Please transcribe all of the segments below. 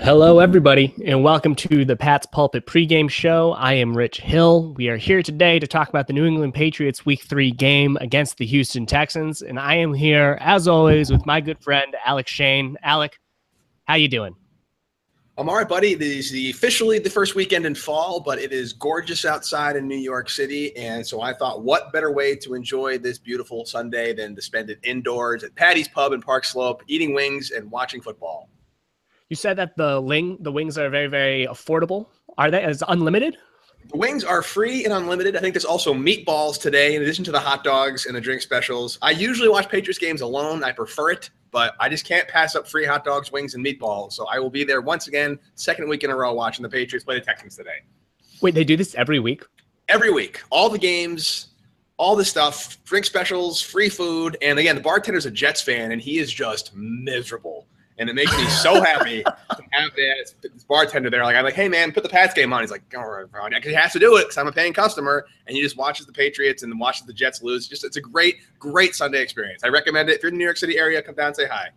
Hello, everybody, and welcome to the Pat's Pulpit pregame show. I am Rich Hill. We are here today to talk about the New England Patriots Week 3 game against the Houston Texans, and I am here, as always, with my good friend, Alec Shane. Alec, how you doing? I'm all right, buddy. It is officially the first weekend in fall, but it is gorgeous outside in New York City, and so I thought, what better way to enjoy this beautiful Sunday than to spend it indoors at Patty's Pub in Park Slope, eating wings and watching football. You said that the wings are very, very affordable. Are they? Is it unlimited? The wings are free and unlimited. I think there's also meatballs today, in addition to the hot dogs and the drink specials. I usually watch Patriots games alone. I prefer it, but I just can't pass up free hot dogs, wings, and meatballs. So I will be there once again, second week in a row, watching the Patriots play the Texans today. Wait, they do this every week? Every week. All the games, all the stuff, drink specials, free food. And again, the bartender's a Jets fan, and he is just miserable. And it makes me so happy to have this bartender there. I'm like, hey, man, put the Pats game on. He's like, all right, bro. He has to do it because I'm a paying customer. And he just watches the Patriots and watches the Jets lose. It's a great, great Sunday experience. I recommend it. If you're in the New York City area, come down and say hi.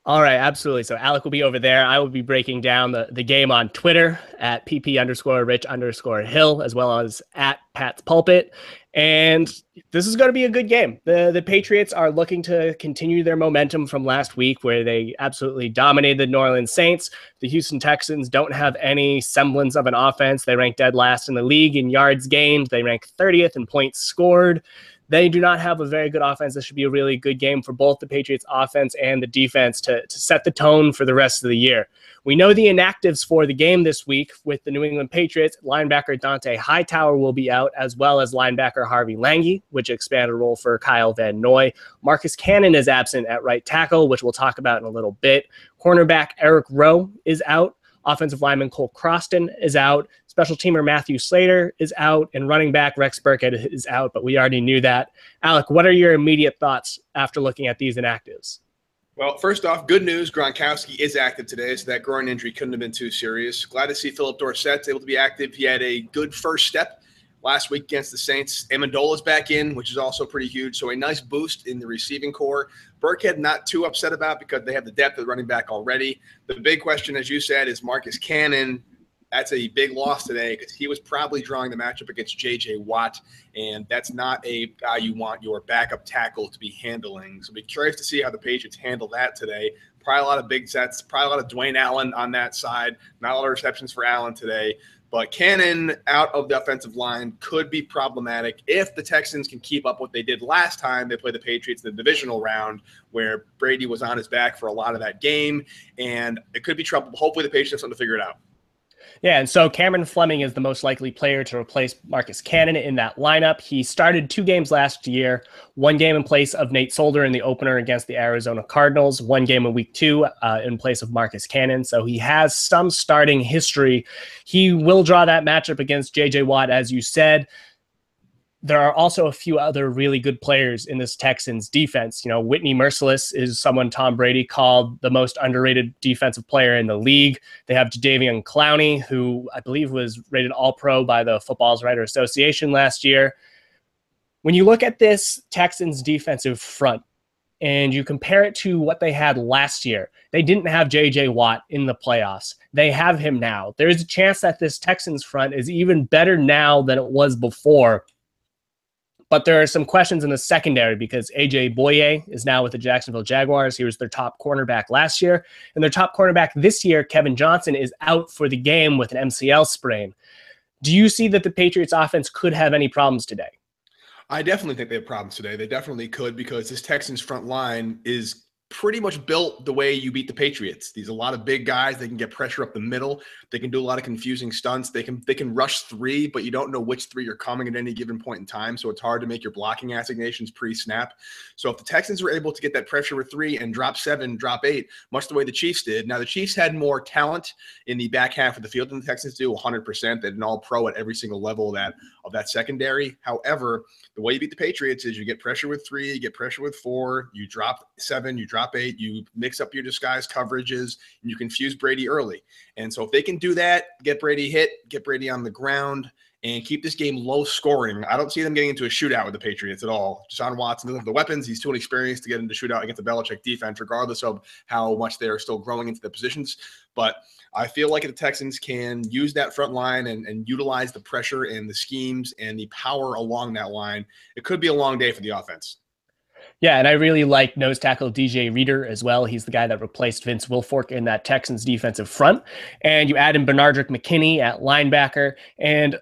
All right, absolutely. So Alec will be over there. I will be breaking down the game on Twitter at pp_Rich_Hill, as well as at Pat's Pulpit. And this is going to be a good game. The Patriots are looking to continue their momentum from last week, where they absolutely dominated the New Orleans Saints. The Houston Texans don't have any semblance of an offense. They rank dead last in the league in yards gained. They rank 30th in points scored. They do not have a very good offense. This should be a really good game for both the Patriots offense and the defense to set the tone for the rest of the year. We know the inactives for the game this week with the New England Patriots. Linebacker Dante Hightower will be out, as well as linebacker Harvey Lange, which expanded a role for Kyle Van Noy. Marcus Cannon is absent at right tackle, which we'll talk about in a little bit. Cornerback Eric Rowe is out. Offensive lineman Cole Croston is out. Special teamer Matthew Slater is out. And running back Rex Burkhead is out, but we already knew that. Alec, what are your immediate thoughts after looking at these inactives? Well, first off, good news. Gronkowski is active today, so that groin injury couldn't have been too serious. Glad to see Philip Dorsett's able to be active. He had a good first step last week against the Saints. Amendola's back in, which is also pretty huge. So a nice boost in the receiving core. Burkhead not too upset about because they have the depth of running back already. The big question, as you said, is Marcus Cannon. That's a big loss today because he was probably drawing the matchup against J.J. Watt, and that's not a guy you want your backup tackle to be handling. So be curious to see how the Patriots handle that today. Probably a lot of big sets, probably a lot of Dwayne Allen on that side. Not a lot of receptions for Allen today. But Cannon out of the offensive line could be problematic if the Texans can keep up what they did last time they played the Patriots in the divisional round, where Brady was on his back for a lot of that game, and it could be trouble. Hopefully the Patriots have something to figure it out. Yeah, and so Cameron Fleming is the most likely player to replace Marcus Cannon in that lineup. He started 2 games last year, 1 game in place of Nate Solder in the opener against the Arizona Cardinals, 1 game in week 2 in place of Marcus Cannon. So he has some starting history. He will draw that matchup against J.J. Watt, as you said. There are also a few other really good players in this Texans defense. You know, Whitney Merciless is someone Tom Brady called the most underrated defensive player in the league. They have Jadeveon Clowney, who I believe was rated All-Pro by the Football Writers Association last year. When you look at this Texans defensive front and you compare it to what they had last year, they didn't have J.J. Watt in the playoffs. They have him now. There's a chance that this Texans front is even better now than it was before. But there are some questions in the secondary because A.J. Boye is now with the Jacksonville Jaguars. He was their top cornerback last year. And their top cornerback this year, Kevin Johnson, is out for the game with an MCL sprain. Do you see that the Patriots offense could have any problems today? I definitely think they have problems today. They definitely could because this Texans front line is pretty much built the way you beat the Patriots. These are a lot of big guys. They can get pressure up the middle. They can do a lot of confusing stunts. They can rush 3, but you don't know which 3 are coming at any given point in time. So it's hard to make your blocking assignations pre-snap. So if the Texans were able to get that pressure with 3 and drop 7, drop 8, much the way the Chiefs did. Now the Chiefs had more talent in the back half of the field than the Texans do, 100%. They did an all-pro at every single level of that secondary. However, the way you beat the Patriots is you get pressure with 3, you get pressure with 4, you drop 7, you drop 8, you mix up your disguise coverages, and you confuse Brady early. And so if they can do that, get Brady hit, get Brady on the ground, and keep this game low scoring. I don't see them getting into a shootout with the Patriots at all. Deshaun Watson doesn't have the weapons. He's too inexperienced to get into a shootout against the Belichick defense, regardless of how much they're still growing into the positions. But I feel like if the Texans can use that front line and utilize the pressure and the schemes and the power along that line, it could be a long day for the offense. Yeah, and I really like nose tackle DJ Reader as well. He's the guy that replaced Vince Wilfork in that Texans defensive front. And you add in Bernardrick McKinney at linebacker, and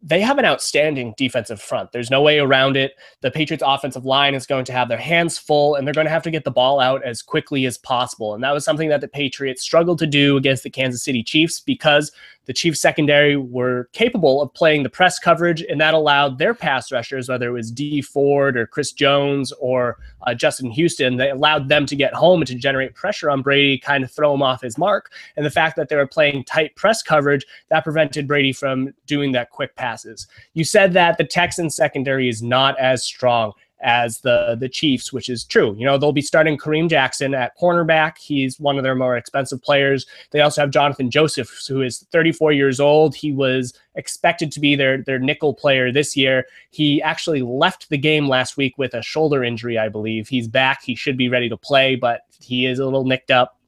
they have an outstanding defensive front. There's no way around it. The Patriots offensive line is going to have their hands full, and they're going to have to get the ball out as quickly as possible. And that was something that the Patriots struggled to do against the Kansas City Chiefs because the Chiefs secondary were capable of playing the press coverage, and that allowed their pass rushers, whether it was Dee Ford or Chris Jones or Justin Houston, they allowed them to get home and to generate pressure on Brady, kind of throw him off his mark. And the fact that they were playing tight press coverage, that prevented Brady from doing that quick passes. You said that the Texans secondary is not as strong as the Chiefs, which is true. You know, they'll be starting Kareem Jackson at cornerback. He's one of their more expensive players. They also have Jonathan Joseph, who is 34 years old. He was expected to be their nickel player this year. He actually left the game last week with a shoulder injury, I believe. He's back. He should be ready to play, but he is a little nicked up.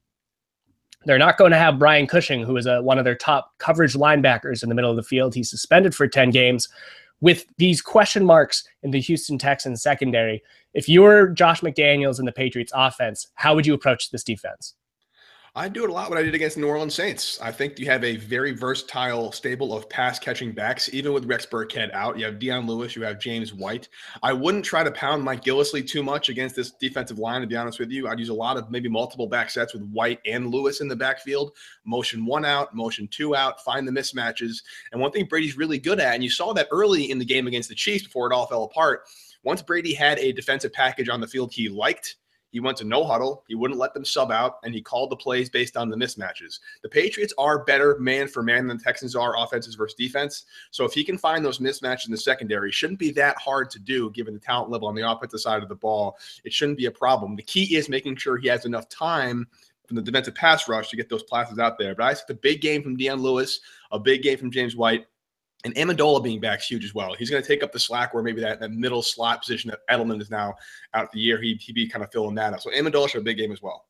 They're not going to have Brian Cushing, who is one of their top coverage linebackers in the middle of the field. He's suspended for 10 games. With these question marks in the Houston Texans secondary, if you were Josh McDaniels in the Patriots offense, how would you approach this defense? I do it a lot what I did against the New Orleans Saints. I think you have a very versatile stable of pass-catching backs, even with Rex Burkhead out. You have Deion Lewis, you have James White. I wouldn't try to pound Mike Gillislee too much against this defensive line, to be honest with you. I'd use a lot of maybe multiple back sets with White and Lewis in the backfield. Motion one out, motion two out, find the mismatches. And one thing Brady's really good at, and you saw that early in the game against the Chiefs before it all fell apart, once Brady had a defensive package on the field he liked, he went to no huddle. He wouldn't let them sub out, and he called the plays based on the mismatches. The Patriots are better man for man than the Texans are offenses versus defense. So if he can find those mismatches in the secondary, it shouldn't be that hard to do given the talent level on the offensive side of the ball. It shouldn't be a problem. The key is making sure he has enough time from the defensive pass rush to get those passes out there. But I see the big game from Deion Lewis, a big game from James White, and Amendola being back is huge as well. He's going to take up the slack where maybe that middle slot position that Edelman is now out the year. He'd be kind of filling that up. So Amendola should have a big game as well.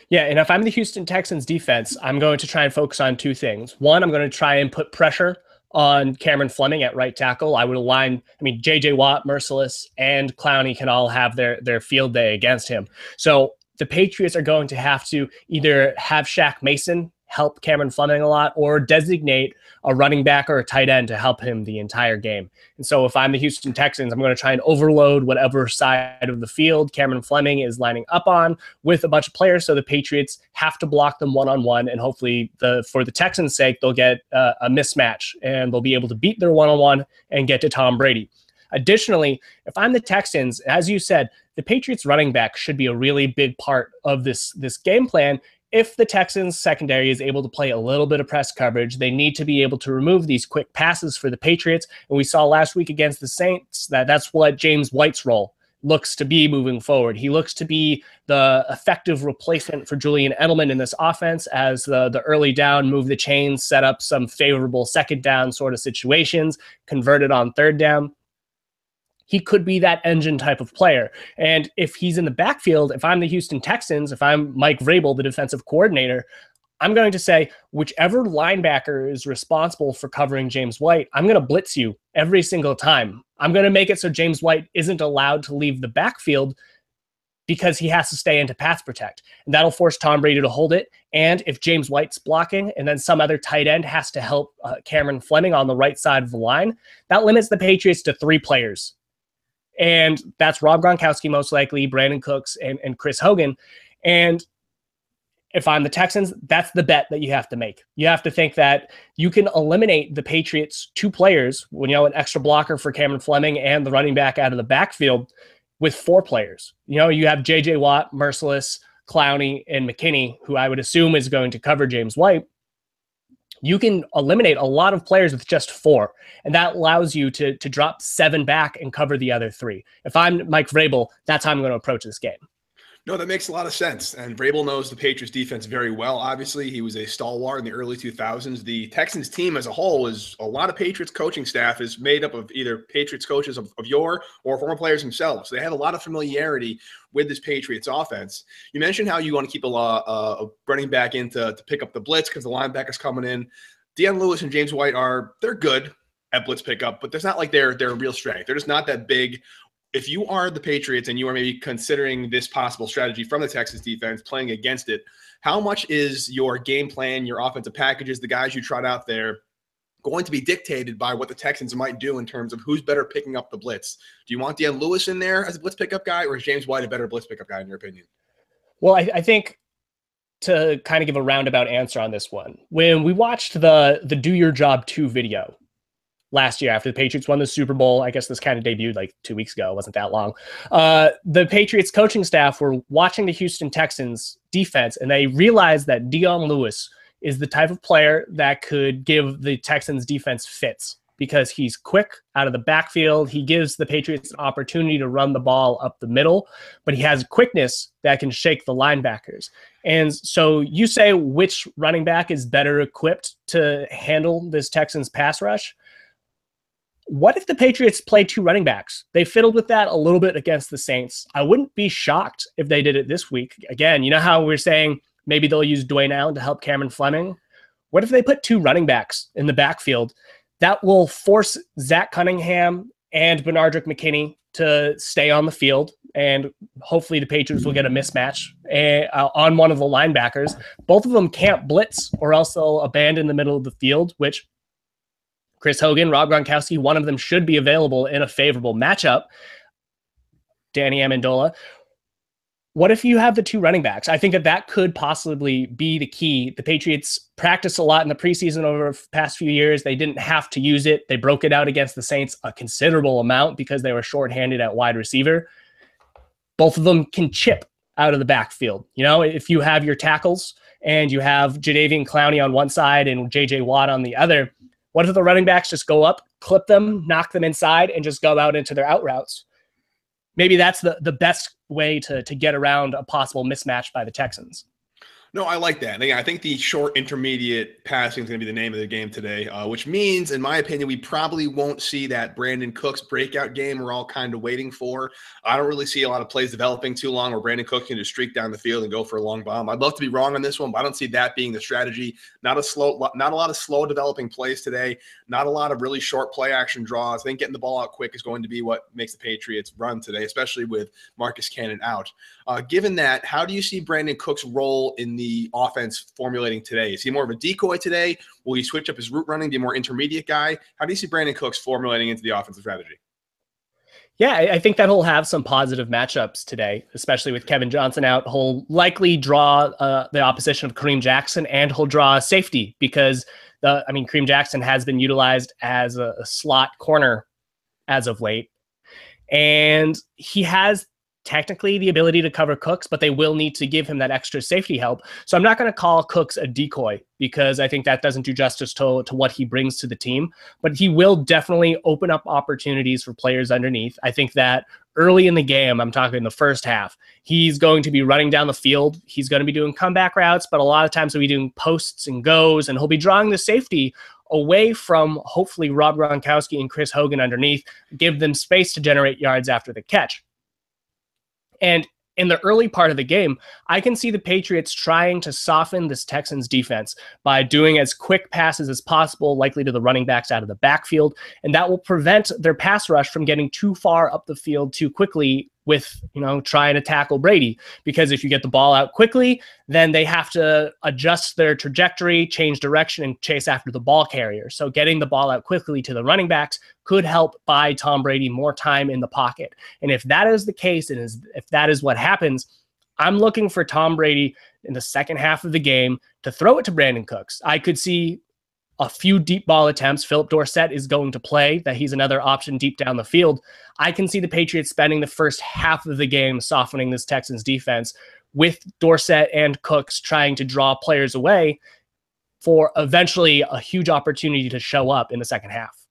Yeah, and if I'm the Houston Texans defense, I'm going to try and focus on two things. One, I'm going to try and put pressure on Cameron Fleming at right tackle. I would align, J.J. Watt, Merciless, and Clowney can all have their field day against him. So the Patriots are going to have to either have Shaq Mason help Cameron Fleming a lot or designate a running back or a tight end to help him the entire game. And so if I'm the Houston Texans, I'm going to try and overload whatever side of the field Cameron Fleming is lining up on with a bunch of players. So the Patriots have to block them one-on-one, and hopefully for the Texans' sake, they'll get a mismatch and they'll be able to beat their one-on-one and get to Tom Brady. Additionally, if I'm the Texans, as you said, the Patriots running back should be a really big part of this game plan. If the Texans secondary is able to play a little bit of press coverage, they need to be able to remove these quick passes for the Patriots. And we saw last week against the Saints that's what James White's role looks to be moving forward. He looks to be the effective replacement for Julian Edelman in this offense as the early down, move the chains, set up some favorable second down sort of situations, converted on third down. He could be that engine type of player. And if he's in the backfield, if I'm the Houston Texans, if I'm Mike Vrabel, the defensive coordinator, I'm going to say, whichever linebacker is responsible for covering James White, I'm going to blitz you every single time. I'm going to make it so James White isn't allowed to leave the backfield because he has to stay into pass protect. And that'll force Tom Brady to hold it. And if James White's blocking and then some other tight end has to help Cameron Fleming on the right side of the line, that limits the Patriots to 3 players. And that's Rob Gronkowski, most likely, Brandon Cooks, and Chris Hogan. And if I'm the Texans, that's the bet that you have to make. You have to think that you can eliminate the Patriots' 2 players, an extra blocker for Cameron Fleming and the running back out of the backfield with 4 players. You have J.J. Watt, Merciless, Clowney, and McKinney, who I would assume is going to cover James White. You can eliminate a lot of players with just 4, and that allows you to drop 7 back and cover the other 3. If I'm Mike Vrabel, that's how I'm going to approach this game. No, that makes a lot of sense. And Vrabel knows the Patriots defense very well. Obviously, he was a stalwart in the early 2000s. The Texans team as a whole is a lot of Patriots coaching staff is made up of either Patriots coaches of your or former players themselves. So they have a lot of familiarity with this Patriots offense. You mentioned how you want to keep a running back in to pick up the blitz because the linebacker's coming in. Deion Lewis and James White they're good at blitz pickup, but there's not like their real strength. They're just not that big. If you are the Patriots and you are maybe considering this possible strategy from the Texas defense, playing against it, how much is your game plan, your offensive packages, the guys you trot out there, going to be dictated by what the Texans might do in terms of who's better picking up the blitz? Do you want Deion Lewis in there as a blitz pickup guy, or is James White a better blitz pickup guy in your opinion? Well, I think to kind of give a roundabout answer on this one, when we watched the Do Your Job 2 video last year after the Patriots won the Super Bowl, I guess this kind of debuted like 2 weeks ago. It wasn't that long. The Patriots coaching staff were watching the Houston Texans defense, and they realized that Deion Lewis is the type of player that could give the Texans defense fits because he's quick out of the backfield. He gives the Patriots an opportunity to run the ball up the middle, but he has quickness that can shake the linebackers. And so you say which running back is better equipped to handle this Texans pass rush? What if the Patriots play two running backs? They fiddled with that a little bit against the Saints. I wouldn't be shocked if they did it this week. Again, you know how we're saying maybe they'll use Dwayne Allen to help Cameron Fleming? What if they put two running backs in the backfield? That will force Zach Cunningham and Benardrick McKinney to stay on the field, and hopefully the Patriots will get a mismatch on one of the linebackers. Both of them can't blitz or else they'll abandon the middle of the field, which Chris Hogan, Rob Gronkowski, one of them should be available in a favorable matchup. Danny Amendola. What if you have the two running backs? I think that could possibly be the key. The Patriots practiced a lot in the preseason over the past few years. They didn't have to use it. They broke it out against the Saints a considerable amount because they were shorthanded at wide receiver. Both of them can chip out of the backfield. You know, if you have your tackles and you have Jadeveon Clowney on one side and J.J. Watt on the other, what if the running backs just go up, clip them, knock them inside, and just go out into their out routes? Maybe that's the best way to get around a possible mismatch by the Texans. No, I like that. I think the short intermediate passing is going to be the name of the game today, which means, in my opinion, we probably won't see that Brandon Cooks breakout game we're all kind of waiting for. I don't really see a lot of plays developing too long where Brandon Cooks can just streak down the field and go for a long bomb. I'd love to be wrong on this one, but I don't see that being the strategy. Not a lot of slow developing plays today. Not a lot of really short play action draws. I think getting the ball out quick is going to be what makes the Patriots run today, especially with Marcus Cannon out. Given that, how do you see Brandon Cooks' role in the offense formulating today? Is he more of a decoy today? Will he switch up his route running, be a more intermediate guy? How do you see Brandon Cooks formulating into the offensive strategy? Yeah, I think that he'll have some positive matchups today, especially with Kevin Johnson out. He'll likely draw the opposition of Kareem Jackson, and he'll draw safety because Kareem Jackson has been utilized as a slot corner as of late, and he has technically the ability to cover Cooks, but they will need to give him that extra safety help. So I'm not going to call Cooks a decoy because I think that doesn't do justice to what he brings to the team, but he will definitely open up opportunities for players underneath. I think that early in the game, I'm talking in the first half, he's going to be running down the field. He's going to be doing comeback routes, but a lot of times he'll be doing posts and goes, and he'll be drawing the safety away from hopefully Rob Gronkowski and Chris Hogan underneath, give them space to generate yards after the catch. And in the early part of the game, I can see the Patriots trying to soften this Texans defense by doing as quick passes as possible, likely to the running backs out of the backfield. And that will prevent their pass rush from getting too far up the field too quickly with, trying to tackle Brady. Because if you get the ball out quickly, then they have to adjust their trajectory, change direction, and chase after the ball carrier. So getting the ball out quickly to the running backs could help buy Tom Brady more time in the pocket. And if that is the case, and if that is what happens, I'm looking for Tom Brady in the second half of the game to throw it to Brandon Cooks. I could see a few deep ball attempts. Philip Dorsett is going to play, that he's another option deep down the field. I can see the Patriots spending the first half of the game softening this Texans defense with Dorsett and Cooks trying to draw players away for eventually a huge opportunity to show up in the second half.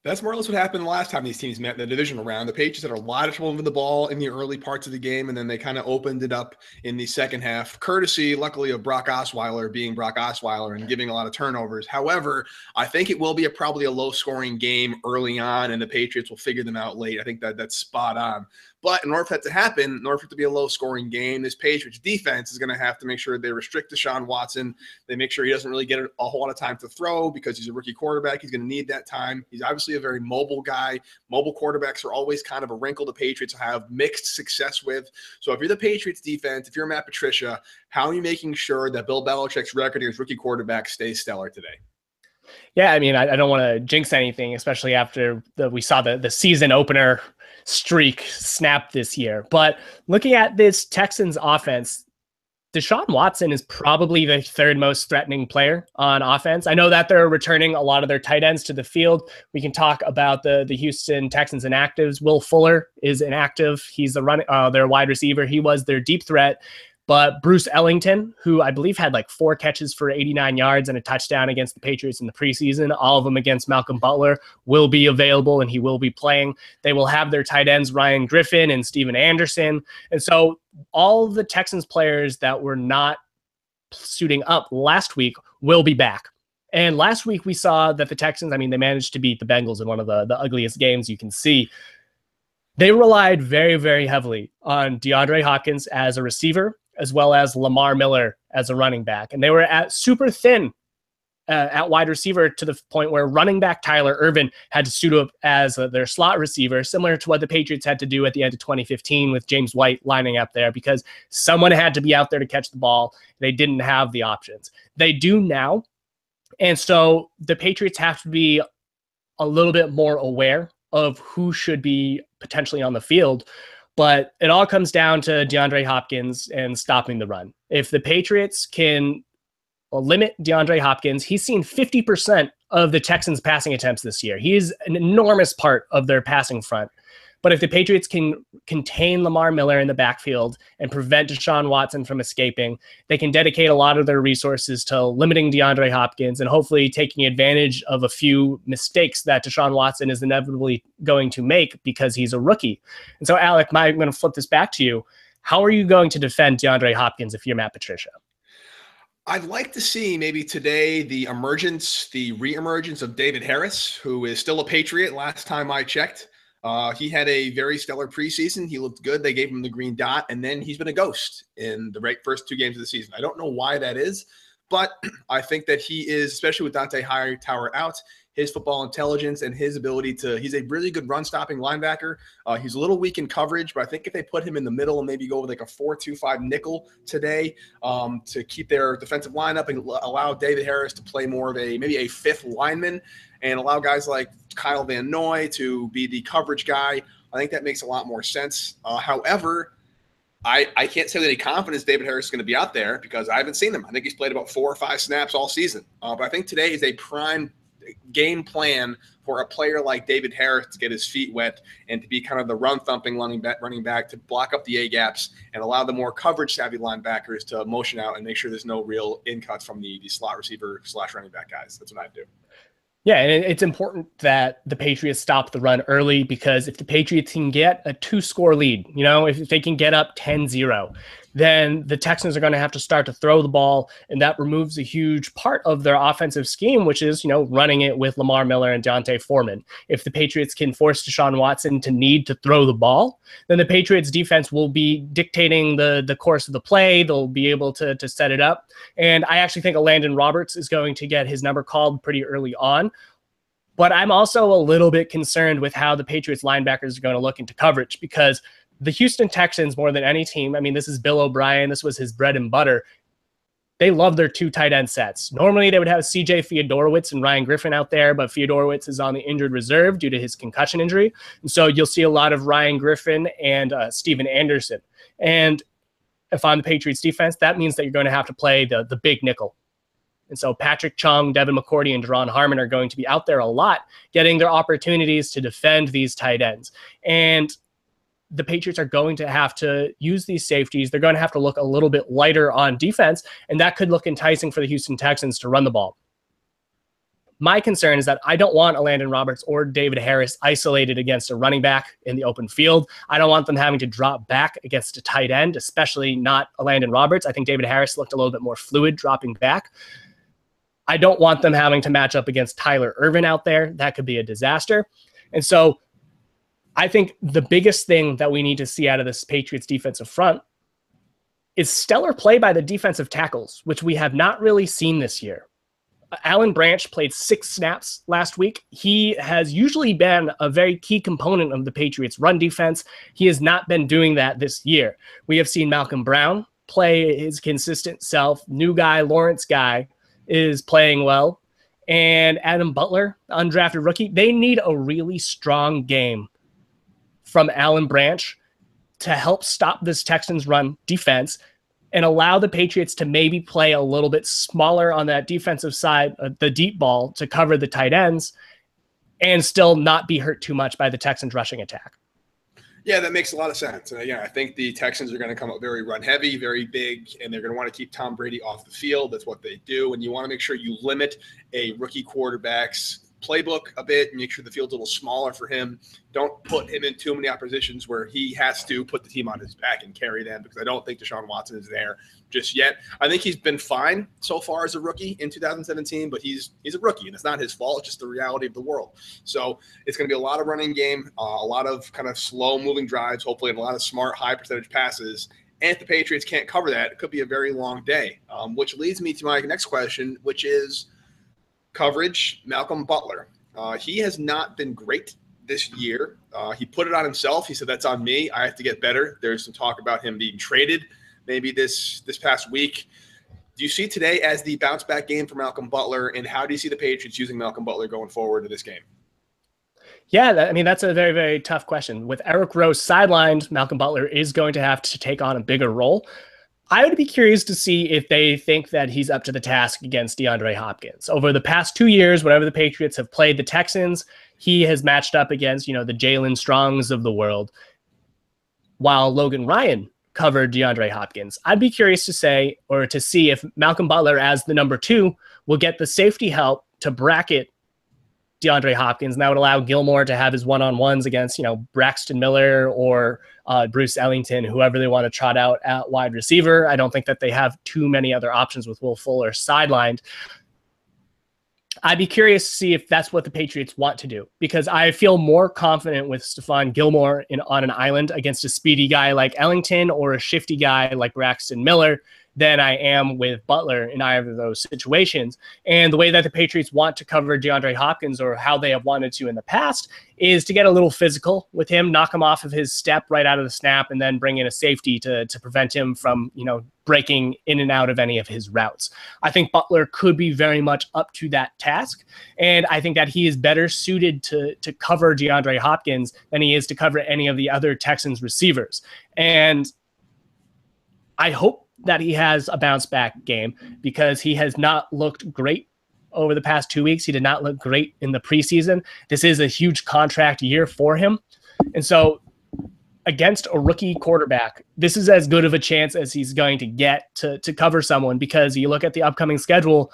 That's more or less what happened the last time these teams met in the divisional round. The Patriots had a lot of trouble moving the ball in the early parts of the game, and then they kind of opened it up in the second half, courtesy, luckily, of Brock Osweiler being Brock Osweiler and giving a lot of turnovers. However, I think it will be probably a low-scoring game early on, and the Patriots will figure them out late. I think that's spot on. But in order for that to happen, in order for it to be a low-scoring game, this Patriots defense is going to have to make sure they restrict Deshaun Watson. They make sure he doesn't really get a whole lot of time to throw because he's a rookie quarterback. He's going to need that time. He's obviously a very mobile guy. Mobile quarterbacks are always kind of a wrinkle the Patriots have mixed success with. So if you're the Patriots defense, if you're Matt Patricia, how are you making sure that Bill Belichick's record against rookie quarterback stays stellar today? Yeah, I mean, I don't want to jinx anything, especially after we saw the season opener streak snap this year. But looking at this Texans offense, Deshaun Watson is probably the third most threatening player on offense. I know that they're returning a lot of their tight ends to the field. We can talk about the Houston Texans inactives. Will Fuller is inactive. He's their wide receiver. He was their deep threat. But Bruce Ellington, who I believe had like 4 catches for 89 yards and a touchdown against the Patriots in the preseason, all of them against Malcolm Butler, will be available and he will be playing. They will have their tight ends, Ryan Griffin and Steven Anderson. And so all of the Texans players that were not suiting up last week will be back. And last week we saw that the Texans, I mean, they managed to beat the Bengals in one of the ugliest games you can see. They relied very, very heavily on DeAndre Hopkins as a receiver, as well as Lamar Miller as a running back. And they were at super thin at wide receiver to the point where running back Tyler Ervin had to suit up as their slot receiver, similar to what the Patriots had to do at the end of 2015 with James White lining up there, because someone had to be out there to catch the ball. They didn't have the options. They do now. And so the Patriots have to be a little bit more aware of who should be potentially on the field. But it all comes down to DeAndre Hopkins and stopping the run. If the Patriots can limit DeAndre Hopkins, he's seen 50% of the Texans' passing attempts this year. He is an enormous part of their passing front. But if the Patriots can contain Lamar Miller in the backfield and prevent Deshaun Watson from escaping, they can dedicate a lot of their resources to limiting DeAndre Hopkins and hopefully taking advantage of a few mistakes that Deshaun Watson is inevitably going to make because he's a rookie. And so, Alec, I'm going to flip this back to you. How are you going to defend DeAndre Hopkins if you're Matt Patricia? I'd like to see maybe today the reemergence of David Harris, who is still a Patriot last time I checked. He had a very stellar preseason. He looked good. They gave him the green dot, and then he's been a ghost in the first 2 games of the season. I don't know why that is, but I think that he is, especially with Dante Hightower out, his football intelligence and his ability he's a really good run-stopping linebacker. He's a little weak in coverage, but I think if they put him in the middle and maybe go with like a 4-2-5 nickel today to keep their defensive line up and allow David Harris to play more of maybe a 5th lineman and allow guys like Kyle Van Noy to be the coverage guy, I think that makes a lot more sense. However, I can't say with any confidence David Harris is going to be out there because I haven't seen him. I think he's played about 4 or 5 snaps all season. But I think today is a prime game plan for a player like David Harris to get his feet wet and to be kind of the run-thumping running back to block up the A-gaps and allow the more coverage-savvy linebackers to motion out and make sure there's no real in-cuts from the slot receiver / running back guys. That's what I do. Yeah, and it's important that the Patriots stop the run early because if the Patriots can get a 2-score lead, if they can get up 10-0, then the Texans are going to have to start to throw the ball, and that removes a huge part of their offensive scheme, which is, running it with Lamar Miller and D'Onta Foreman. If the Patriots can force Deshaun Watson to need to throw the ball, then the Patriots defense will be dictating the course of the play. They'll be able to set it up. And I actually think Landon Roberts is going to get his number called pretty early on. But I'm also a little bit concerned with how the Patriots linebackers are going to look into coverage because the Houston Texans, more than any team, I mean, this is Bill O'Brien. This was his bread and butter. They love their 2 tight end sets. Normally, they would have C.J. Fiedorowicz and Ryan Griffin out there, but Fiedorowicz is on the injured reserve due to his concussion injury. And so you'll see a lot of Ryan Griffin and Steven Anderson. And if I'm the Patriots defense, that means that you're going to have to play the big nickel. And so Patrick Chung, Devin McCourty, and Deron Harmon are going to be out there a lot, getting their opportunities to defend these tight ends. And the Patriots are going to have to use these safeties. They're going to have to look a little bit lighter on defense, and that could look enticing for the Houston Texans to run the ball. My concern is that I don't want Landon Roberts or David Harris isolated against a running back in the open field. I don't want them having to drop back against a tight end, especially not Landon Roberts. I think David Harris looked a little bit more fluid dropping back. I don't want them having to match up against Tyler Ervin out there. That could be a disaster. And so I think the biggest thing that we need to see out of this Patriots defensive front is stellar play by the defensive tackles, which we have not really seen this year. Alan Branch played 6 snaps last week. He has usually been a very key component of the Patriots' run defense. He has not been doing that this year. We have seen Malcolm Brown play his consistent self. New guy, Lawrence Guy, is playing well. And Adam Butler, undrafted rookie, they need a really strong game from Alan Branch to help stop this Texans run defense and allow the Patriots to maybe play a little bit smaller on that defensive side, the deep ball, to cover the tight ends and still not be hurt too much by the Texans rushing attack. Yeah, that makes a lot of sense. And again, I think the Texans are going to come up very run heavy, very big, and they're going to want to keep Tom Brady off the field. That's what they do. And you want to make sure you limit a rookie quarterback's playbook a bit and make sure the field's a little smaller for him. Don't put him in too many oppositions where he has to put the team on his back and carry them, because I don't think Deshaun Watson is there just yet. I think he's been fine so far as a rookie in 2017, but he's a rookie, and it's not his fault. It's just the reality of the world. So it's going to be a lot of running game, a lot of kind of slow-moving drives, hopefully, and a lot of smart, high-percentage passes. And if the Patriots can't cover that, it could be a very long day, which leads me to my next question, which is coverage. Malcolm Butler. He has not been great this year. He put it on himself. He said, that's on me. I have to get better. There's some talk about him being traded maybe this past week. Do you see today as the bounce back game for Malcolm Butler, and how do you see the Patriots using Malcolm Butler going forward to this game? Yeah, that's a very, very tough question. With Eric Rose sidelined, Malcolm Butler is going to have to take on a bigger role. I would be curious to see if they think that he's up to the task against DeAndre Hopkins. Over the past 2 years, whenever the Patriots have played the Texans, he has matched up against, the Jalen Strongs of the world, while Logan Ryan covered DeAndre Hopkins. I'd be curious to see if Malcolm Butler, as the number 2, will get the safety help to bracket DeAndre Hopkins, and that would allow Gilmore to have his one-on-ones against, Braxton Miller or Bruce Ellington, whoever they want to trot out at wide receiver. I don't think that they have too many other options with Will Fuller sidelined. I'd be curious to see if that's what the Patriots want to do, because I feel more confident with Stephon Gilmore on an island against a speedy guy like Ellington or a shifty guy like Braxton Miller than I am with Butler in either of those situations. And the way that the Patriots want to cover DeAndre Hopkins, or how they have wanted to in the past, is to get a little physical with him, knock him off of his step right out of the snap, and then bring in a safety to prevent him from, breaking in and out of any of his routes. I think Butler could be very much up to that task. And I think that he is better suited to cover DeAndre Hopkins than he is to cover any of the other Texans receivers. And I hope that he has a bounce back game, because he has not looked great over the past 2 weeks. He did not look great in the preseason. This is a huge contract year for him. And so against a rookie quarterback, this is as good of a chance as he's going to get to cover someone, because you look at the upcoming schedule,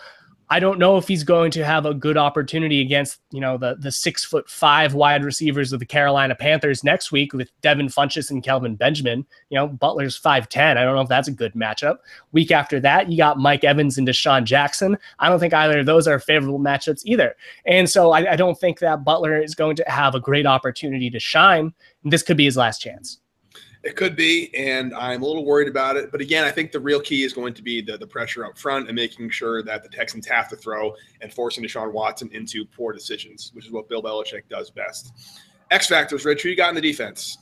I don't know if he's going to have a good opportunity against, the 6'5" wide receivers of the Carolina Panthers next week with Devin Funchess and Kelvin Benjamin. Butler's 5'10". I don't know if that's a good matchup. Week after that, you got Mike Evans and Deshaun Jackson. I don't think either of those are favorable matchups either. And so I don't think that Butler is going to have a great opportunity to shine. This could be his last chance. It could be, and I'm a little worried about it. But again, I think the real key is going to be the pressure up front and making sure that the Texans have to throw and forcing Deshaun Watson into poor decisions, which is what Bill Belichick does best. X factors, Rich, who you got in the defense?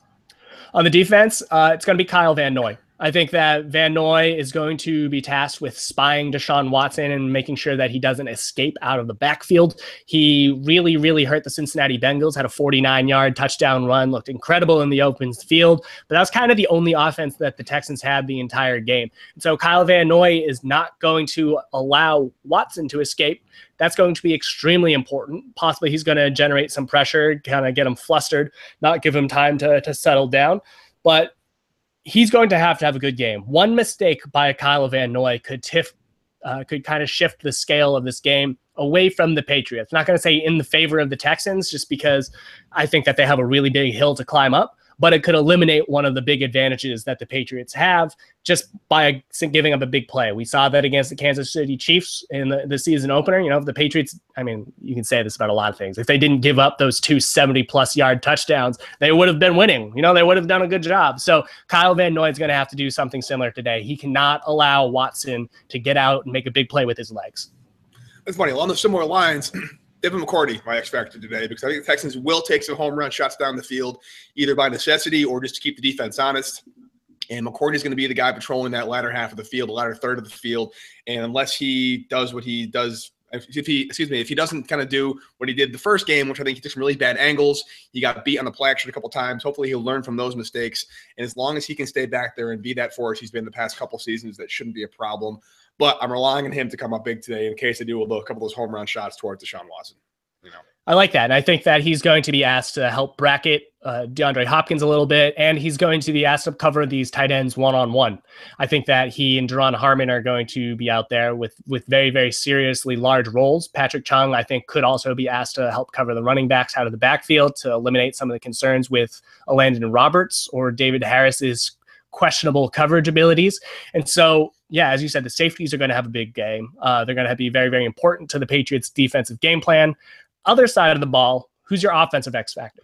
On the defense, it's going to be Kyle Van Noy. I think that Van Noy is going to be tasked with spying Deshaun Watson and making sure that he doesn't escape out of the backfield. He really, really hurt the Cincinnati Bengals, had a 49-yard touchdown run, looked incredible in the open field, but that was kind of the only offense that the Texans had the entire game. And so Kyle Van Noy is not going to allow Watson to escape. That's going to be extremely important. Possibly he's going to generate some pressure, kind of get him flustered, not give him time to settle down. But he's going to have a good game. One mistake by Kyle Van Noy could tip could kind of shift the scale of this game away from the Patriots. Not going to say in the favor of the Texans, just because I think that they have a really big hill to climb up, but it could eliminate one of the big advantages that the Patriots have just by giving up a big play. We saw that against the Kansas City Chiefs in the season opener. You know, the Patriots, I mean, you can say this about a lot of things. If they didn't give up those 2 70-plus yard touchdowns, they would have been winning. You know, they would have done a good job. So Kyle Van Noy's going to have to do something similar today. He cannot allow Watson to get out and make a big play with his legs. It's funny. Along the similar lines, Devin McCourty, my X factor today, because I think the Texans will take some home run shots down the field, either by necessity or just to keep the defense honest. And McCourty is going to be the guy patrolling that latter half of the field, the latter third of the field. And unless he does what he does, if he doesn't kind of do what he did the first game, which I think he took some really bad angles, he got beat on the play action a couple times. Hopefully he'll learn from those mistakes. And as long as he can stay back there and be that force he's been the past couple seasons, that shouldn't be a problem. But I'm relying on him to come up big today in case they do a couple of those home run shots towards Deshaun Watson. You know, I like that. And I think that he's going to be asked to help bracket DeAndre Hopkins a little bit, and he's going to be asked to cover these tight ends one-on-one. I think that he and Deron Harmon are going to be out there with very, very seriously large roles. Patrick Chung, I think, could also be asked to help cover the running backs out of the backfield to eliminate some of the concerns with Landon Roberts or David Harris's questionable coverage abilities. And so, yeah, as you said, the safeties are going to have a big game. They're going to be very, very important to the Patriots' defensive game plan. Other side of the ball, who's your offensive X factor?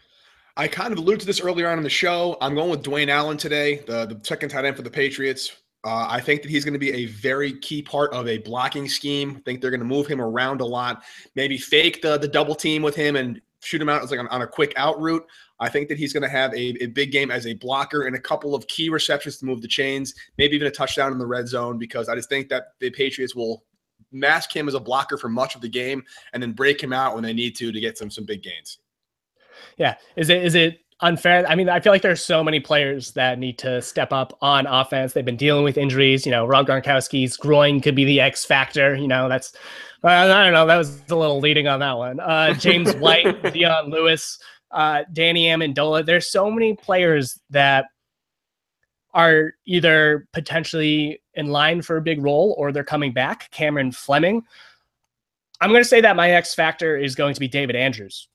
I kind of alluded to this earlier on in the show. I'm going with Dwayne Allen today, the second tight end for the Patriots. I think that he's going to be a very key part of a blocking scheme. I think they're going to move him around a lot, maybe fake the double team with him and shoot him out as like on a quick out route. I think that he's going to have a big game as a blocker and a couple of key receptions to move the chains, maybe even a touchdown in the red zone, because I just think that the Patriots will mask him as a blocker for much of the game and then break him out when they need to get some big gains. Yeah. Is it unfair? I mean, I feel like there's so many players that need to step up on offense. They've been dealing with injuries. You know, Rob Gronkowski's groin could be the X factor. You know, that's, I don't know. That was a little leading on that one. James White, Dion Lewis, Danny Amendola. There's so many players that are either potentially in line for a big role or they're coming back. Cameron Fleming. I'm going to say that my X factor is going to be David Andrews.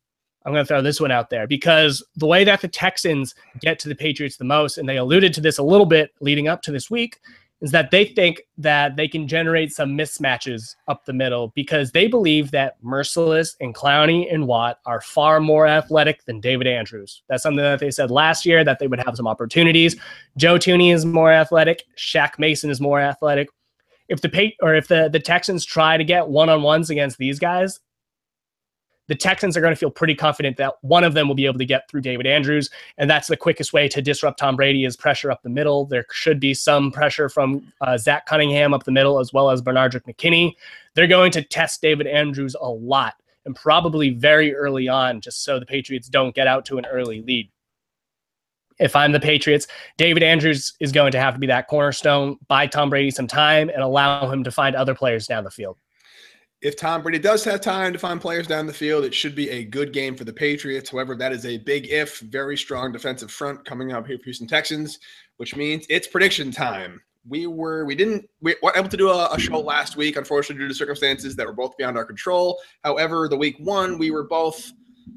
I'm going to throw this one out there because the way that the Texans get to the Patriots the most, and they alluded to this a little bit leading up to this week, is that they think that they can generate some mismatches up the middle because they believe that Merciless and Clowney and Watt are far more athletic than David Andrews. That's something that they said last year, that they would have some opportunities. Joe Thuney is more athletic. Shaq Mason is more athletic. If the Texans try to get one-on-ones against these guys, the Texans are going to feel pretty confident that one of them will be able to get through David Andrews, and that's the quickest way to disrupt Tom Brady is pressure up the middle. There should be some pressure from Zach Cunningham up the middle as well as Bernardrick McKinney. They're going to test David Andrews a lot and probably very early on just so the Patriots don't get out to an early lead. If I'm the Patriots, David Andrews is going to have to be that cornerstone, buy Tom Brady some time, and allow him to find other players down the field. If Tom Brady does have time to find players down the field, it should be a good game for the Patriots. However, that is a big if. Very strong defensive front coming up here for Houston Texans, which means it's prediction time. We weren't able to do a show last week, unfortunately, due to circumstances that were both beyond our control. However, the week one, we were both,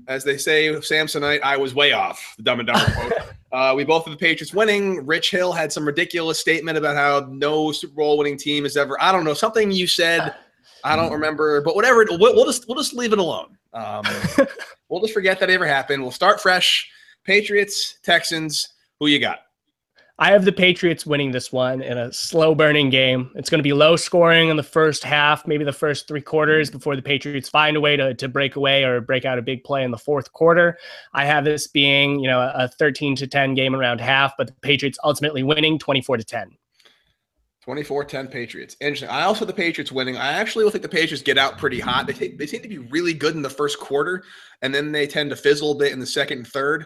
as they say, Samsonite. I was way off, the Dumb and Dumber quote. We both have the Patriots winning. Rich Hill had some ridiculous statement about how no Super Bowl winning team has ever, I don't know, something you said. I don't remember, but whatever. We'll just leave it alone. We'll just forget that ever happened. We'll start fresh. Patriots, Texans. Who you got? I have the Patriots winning this one in a slow-burning game. It's going to be low scoring in the first half, maybe the first three quarters before the Patriots find a way to break away or break out a big play in the fourth quarter. I have this being, a 13-10 game around half, but the Patriots ultimately winning 24-10. 24-10 Patriots. Interesting. I also have the Patriots winning. I actually will think the Patriots get out pretty hot. They seem to be really good in the first quarter, and then they tend to fizzle a bit in the second and third.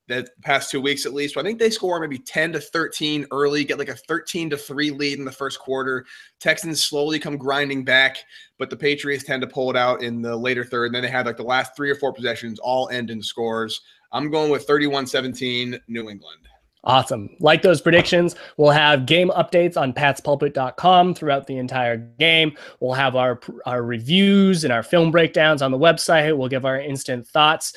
The past 2 weeks at least. So I think they score maybe 10-13 early, get like a 13-3 lead in the first quarter. Texans slowly come grinding back, but the Patriots tend to pull it out in the later third. And then they have like the last 3 or 4 possessions all end in scores. I'm going with 31-17 New England. Awesome. Like those predictions, we'll have game updates on patspulpit.com throughout the entire game. We'll have our reviews and our film breakdowns on the website. We'll give our instant thoughts.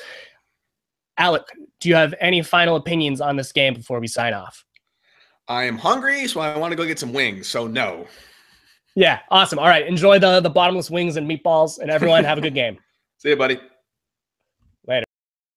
Alec, do you have any final opinions on this game before we sign off? I am hungry, so I want to go get some wings. So no. Yeah, awesome. All right, enjoy the bottomless wings and meatballs, and everyone have a good game. See you, buddy.